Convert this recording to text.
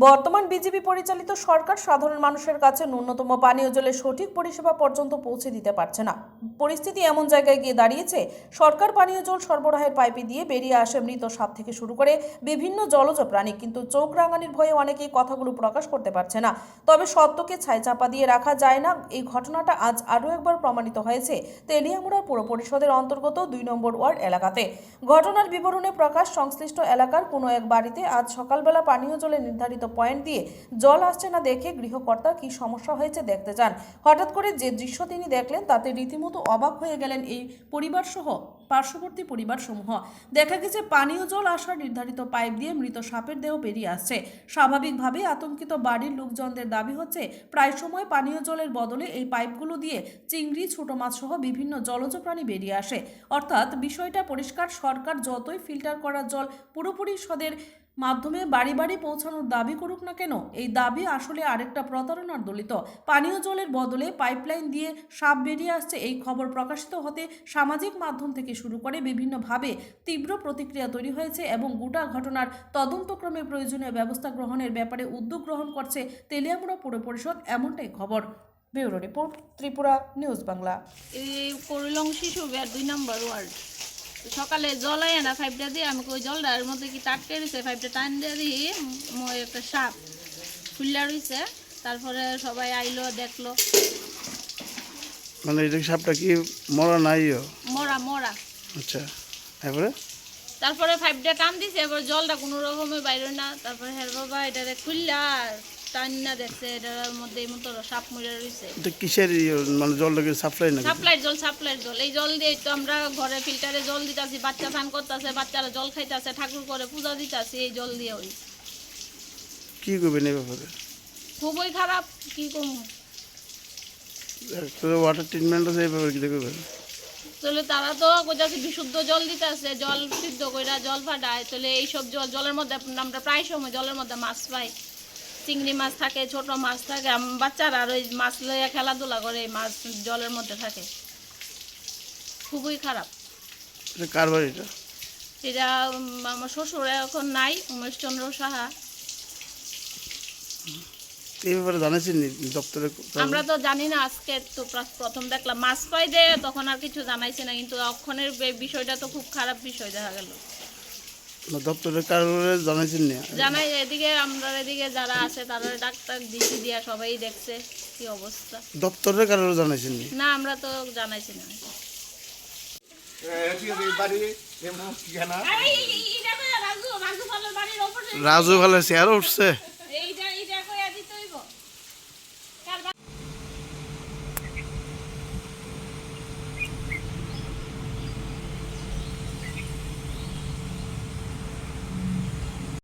বর্তমান বিজেপি পরিচালিত সরকার সাধারণ মানুষের কাছে ন্যূনতম পানীয় জলের সঠিক পরিষেবা পর্যন্ত পৌঁছে দিতে পারছে না। পরিস্থিতি এমন জায়গায় গিয়ে দাঁড়িয়েছে, সরকার পানীয় জল সরবরাহের পাইপে দিয়ে বেরিয়ে আসে মৃত সাপ থেকে শুরু করে বিভিন্ন জলজ প্রাণী, কিন্তু চোখ রাঙানির ভয়ে অনেকেই কথাগুলো প্রকাশ করতে পারছে না। তবে সত্যকে ছাইচাপা দিয়ে রাখা যায় না। এই ঘটনাটা আজ আরও একবার প্রমাণিত হয়েছে তেলিয়ামুড়া পৌর পরিষদের অন্তর্গত ২ নম্বর ওয়ার্ড এলাকাতে। ঘটনার বিবরণে প্রকাশ, সংশ্লিষ্ট এলাকার কোনো এক বাড়িতে আজ সকালবেলা পানীয় জলের নির্ধারিত পয়েন্ট দিয়ে জল আসছে না দেখে গৃহকর্তা কি সমস্যা হয়েছে দেখতে যান। হঠাৎ করে যে দৃশ্য তিনি দেখলেন তাতে রীতিমতো অবাক হয়ে গেলেন এই পরিবার সহ পার্শ্ববর্তী পরিবার সমূহ। দেখা গেছে পানীয় জল আসার নির্ধারিত পাইপ দিয়ে মৃত সাপের দেহ বেরিয়ে আসছে। স্বাভাবিকভাবে আতঙ্কিত বাড়ির লোকজনদের দাবি হচ্ছে, প্রায় সময় পানীয় জলের বদলে এই পাইপগুলো দিয়ে চিংড়ি, ছোট মাছ সহ বিভিন্ন জলজ প্রাণী বেরিয়ে আসে। অর্থাৎ বিষয়টা পরিষ্কার, সরকার যতই ফিল্টার করা জল পুরোপুরি সদের মাধ্যমে বাড়ি বাড়ি পৌঁছানোর দাবি করুক না কেন, এই দাবি আসলে আরেকটা প্রতারণার দলিত। পানীয় জলের বদলে পাইপলাইন দিয়ে সাপ বেরিয়ে আসছে, এই খবর প্রকাশিত হতে সামাজিক মাধ্যম থেকে শুরু করে বিভিন্নভাবে তীব্র প্রতিক্রিয়া তৈরি হয়েছে এবং গোটা ঘটনার তদন্তক্রমে প্রয়োজনীয় ব্যবস্থা গ্রহণের ব্যাপারে উদ্যোগ গ্রহণ করছে তেলিয়ামুড়া পৌর পরিষদ, এমনটাই খবর। Bureau report, Tripura news Bangla. এই করিলং শিশু বিহার ২ নম্বর ওয়ার্ড। সকালে জল আয় না পাইপটা দিয়ে আমি ওই জলটার মধ্যে কি টাটকে রয়েছে, পাইপটা টান দিয়ে দিই একটা সাপ ফুল্লা রয়েছে। তারপরে সবাই আইলো, দেখলো। মানে এটা সাপটা কি মরা নাই? মরা মরা। আচ্ছা, তারপরে তারপরে পাইপটা টান দিছে, এবার জলটা কোনো রকমের বাইরে না। তারপরে হ্যাঁ বাবা এটারে খুললা টান না দেখছে, এটার মধ্যে এই মতো সাপ মরে রয়েছে। এটা কিসের মানে জলটাকে সাপ্লাই না? সাপ্লাই জল, সাপ্লাই জল। এই জল দিয়ে তো আমরা ঘরে ফিল্টারে জল দিতেছি, বাচ্চা স্নান করতেছে, বাচ্চারা জল খাইতেছে, ঠাকুর করে পূজা দিতেছি এই জল দিয়ে। ওই কি করবেন এই ব্যাপারে? খুবই খারাপ, কি করবো। ওয়াটার ট্রিটমেন্ট আছে, এই ব্যাপারে কি করবেন? তাহলে তারা তো কোথাও বিশুদ্ধ জল দিতে আছে, জল সিদ্ধ করে জল ফাটায়। তাহলে এইসব জলের মধ্যে আমরা প্রায় সময় জলের মধ্যে মাছ পাই, চিংড়ি মাছ থাকে, ছোট মাছ থাকে। বাচ্চারা আর ওই মাছ লইয়া খেলাধুলা করে, এই মাছ জলের মধ্যে থাকে। খুবই খারাপ। এটা কার বাড়ি? এটা আমার শ্বশুর এখন নাই, উমেশচন্দ্র সাহা। এই ব্যাপারে জানাইছেন দপ্তরে? আমরা তো জানি না, আজকে তো প্রথম দেখলাম। মাছ পাই দে তখন আর কিছু জানাইছে না, কিন্তু অক্ষণের বিষয়টা তো খুব খারাপ বিষয় দেখা গেল। দপ্তরের কারণে জানাইছেন না? জানাই, এদিকে আমরা এদিকে যারা আছে তারা ডাক্তার ডিসি দিয়া সবাই দেখছে কি অবস্থা। দপ্তরের কারণে জানাইছেন না, আমরা তো জানাইছি না। রাজু ভালো চেয়ার উঠছে।